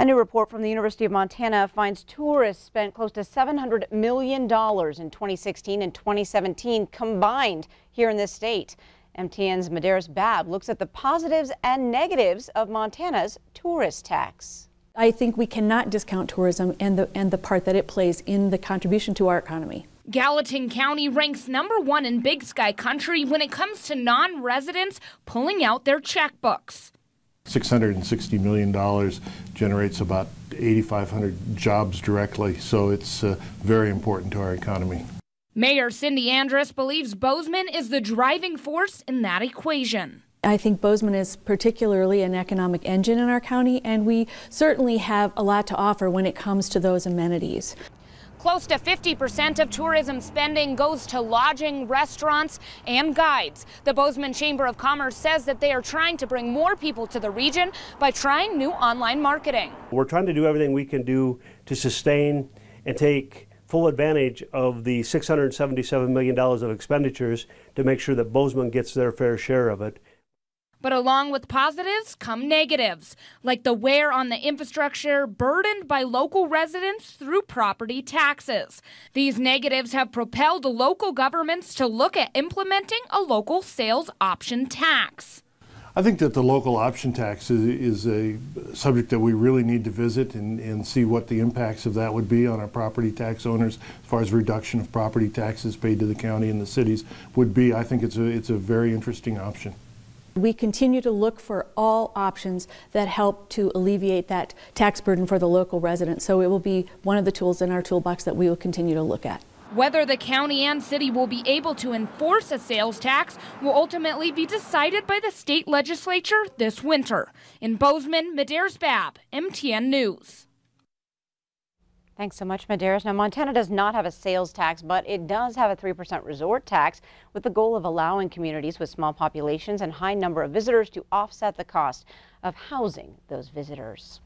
A new report from the University of Montana finds tourists spent close to $700 million in 2016 and 2017 combined here in this state. MTN's Medeiros Babb looks at the positives and negatives of Montana's tourist tax. I think we cannot discount tourism and the part that it plays in the contribution to our economy. Gallatin County ranks #1 in Big Sky country when it comes to non-residents pulling out their checkbooks. $660 million generates about 8,500 jobs directly, so it's very important to our economy. Mayor Cindy Andrus believes Bozeman is the driving force in that equation. I think Bozeman is particularly an economic engine in our county, and we certainly have a lot to offer when it comes to those amenities. Close to 50% of tourism spending goes to lodging, restaurants, and guides. The Bozeman Chamber of Commerce says that they are trying to bring more people to the region by trying new online marketing. We're trying to do everything we can do to sustain and take full advantage of the $677 million of expenditures to make sure that Bozeman gets their fair share of it. But along with positives come negatives, like the wear on the infrastructure burdened by local residents through property taxes. These negatives have propelled local governments to look at implementing a local sales option tax. I think that the local option tax is a subject that we really need to visit and see what the impacts of that would be on our property tax owners as far as reduction of property taxes paid to the county and the cities would be. I think it's a very interesting option. We continue to look for all options that help to alleviate that tax burden for the local residents. So it will be one of the tools in our toolbox that we will continue to look at. Whether the county and city will be able to enforce a sales tax will ultimately be decided by the state legislature this winter. In Bozeman, Medeiros Babb, MTN News. Thanks so much, Medeiros. Now, Montana does not have a sales tax, but it does have a 3% resort tax with the goal of allowing communities with small populations and high number of visitors to offset the cost of housing those visitors.